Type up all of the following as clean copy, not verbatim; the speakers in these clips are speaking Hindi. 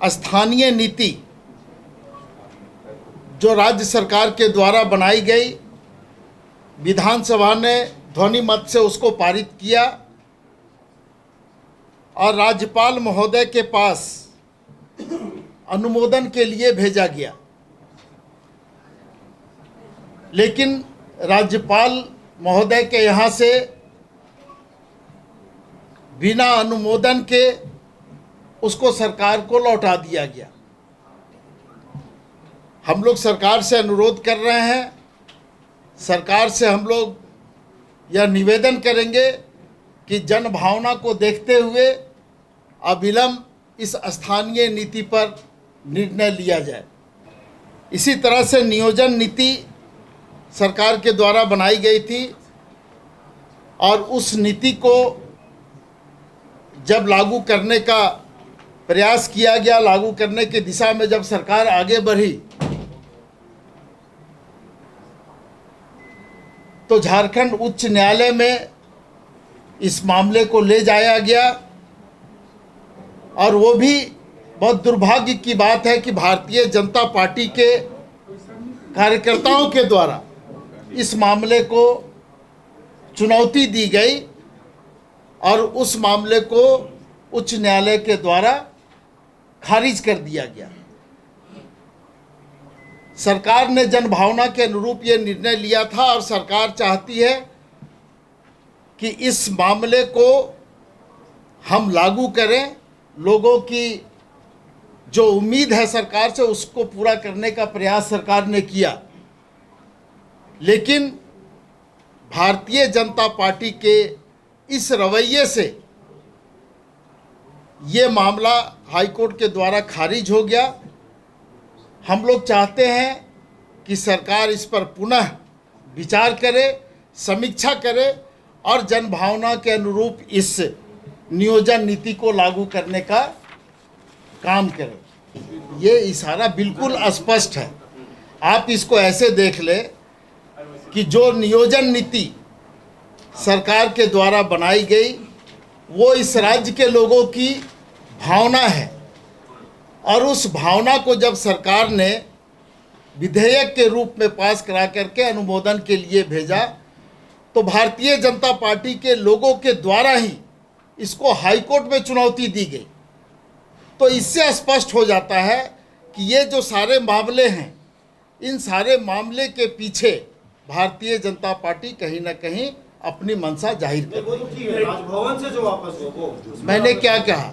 स्थानीय नीति जो राज्य सरकार के द्वारा बनाई गई, विधानसभा ने ध्वनि मत से उसको पारित किया और राज्यपाल महोदय के पास अनुमोदन के लिए भेजा गया। लेकिन राज्यपाल महोदय के यहाँ से बिना अनुमोदन के उसको सरकार को लौटा दिया गया। हम लोग सरकार से अनुरोध कर रहे हैं, सरकार से हम लोग यह निवेदन करेंगे कि जन भावना को देखते हुए अविलंब इस स्थानीय नीति पर निर्णय लिया जाए। इसी तरह से नियोजन नीति सरकार के द्वारा बनाई गई थी और उस नीति को जब लागू करने का प्रयास किया गया, लागू करने की दिशा में जब सरकार आगे बढ़ी तो झारखंड उच्च न्यायालय में इस मामले को ले जाया गया और वो भी बहुत दुर्भाग्य की बात है कि भारतीय जनता पार्टी के कार्यकर्ताओं के द्वारा इस मामले को चुनौती दी गई और उस मामले को उच्च न्यायालय के द्वारा खारिज कर दिया गया। सरकार ने जनभावना के अनुरूप ये निर्णय लिया था और सरकार चाहती है कि इस मामले को हम लागू करें, लोगों की जो उम्मीद है सरकार से उसको पूरा करने का प्रयास सरकार ने किया। लेकिन भारतीय जनता पार्टी के इस रवैये से ये मामला हाईकोर्ट के द्वारा खारिज हो गया। हम लोग चाहते हैं कि सरकार इस पर पुनः विचार करे, समीक्षा करे और जनभावना के अनुरूप इस नियोजन नीति को लागू करने का काम करे। ये इशारा बिल्कुल स्पष्ट है। आप इसको ऐसे देख ले कि जो नियोजन नीति सरकार के द्वारा बनाई गई वो इस राज्य के लोगों की भावना है और उस भावना को जब सरकार ने विधेयक के रूप में पास करा करके अनुमोदन के लिए भेजा तो भारतीय जनता पार्टी के लोगों के द्वारा ही इसको हाईकोर्ट में चुनौती दी गई। तो इससे स्पष्ट हो जाता है कि ये जो सारे मामले हैं, इन सारे मामले के पीछे भारतीय जनता पार्टी कहीं ना कहीं अपनी मंशा जाहिर कर रही है। राजभवन से जो वापस हो, मैंने क्या कहा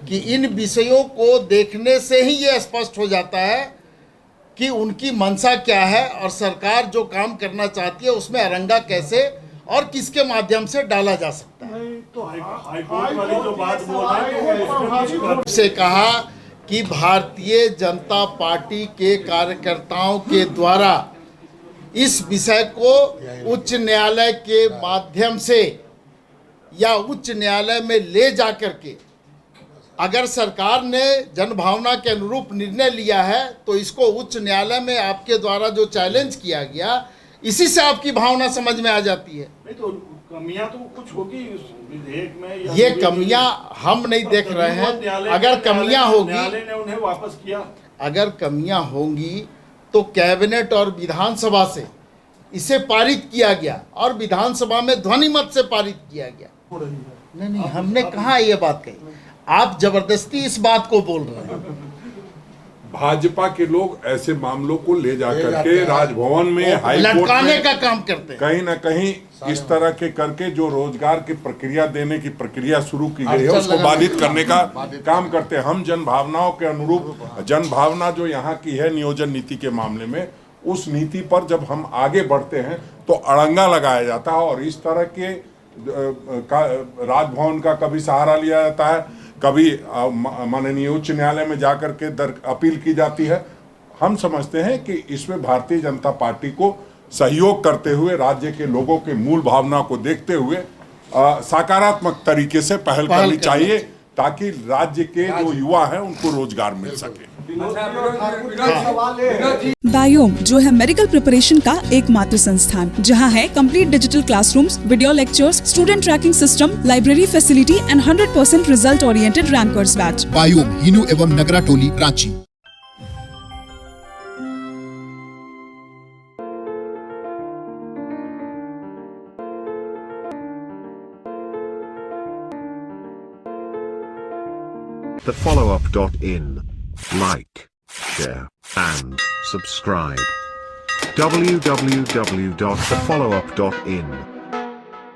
कि इन विषयों को देखने से ही ये स्पष्ट हो जाता है कि उनकी मंशा क्या है और सरकार जो काम करना चाहती है उसमें अरंगा कैसे और किसके माध्यम से डाला जा सकता है। तो हाईकोर्ट वाली जो बात बोला से कहा कि भारतीय जनता पार्टी के कार्यकर्ताओं के द्वारा इस विषय को उच्च न्यायालय के माध्यम से या उच्च न्यायालय में ले जाकर के अगर सरकार ने जनभावना के अनुरूप निर्णय लिया है तो इसको उच्च न्यायालय में आपके द्वारा जो चैलेंज किया गया, इसी से आपकी भावना समझ में आ जाती है। नहीं तो कमियां तो कुछ होगी उस विधेयक में। ये कमियां हम नहीं देख रहे हैं। अगर कमियां होगी, न्यायालय ने उन्हें वापस किया। अगर कमियां होंगी तो कैबिनेट और विधानसभा से इसे पारित किया गया और विधानसभा में ध्वनि मत से पारित किया गया। नहीं, हमने कहाँ ये बात कही। आप जबरदस्ती इस बात को बोल रहे हैं। भाजपा के लोग ऐसे मामलों को ले जाकर के राजभवन में, हाईकोर्ट लटकाने में का काम करते हैं। कहीं ना कहीं इस तरह के करके जो रोजगार की प्रक्रिया देने की प्रक्रिया शुरू की गई है उसको बाधित करने का काम करते हैं। हम जनभावनाओं के अनुरूप, जनभावना जो यहाँ की है नियोजन नीति के मामले में, उस नीति पर जब हम आगे बढ़ते हैं तो अड़ंगा लगाया जाता है और इस तरह के राजभवन का कभी सहारा लिया जाता है, कभी माननीय उच्च न्यायालय में जाकर के अपील की जाती है। हम समझते हैं कि इसमें भारतीय जनता पार्टी को सहयोग करते हुए, राज्य के लोगों के मूल भावना को देखते हुए सकारात्मक तरीके से पहल करनी चाहिए ताकि राज्य के जो युवा हैं उनको रोजगार मिल सके। बायोम जो है मेडिकल प्रिपरेशन का एकमात्र संस्थान जहां है complete digital classrooms, video lectures, student tracking system, library facility and 100% result oriented rankers batch. Biome Hinoo एवं नगरा टोली Ranchi. thefollowup.in. Like, share, and subscribe. www.thefollowup.in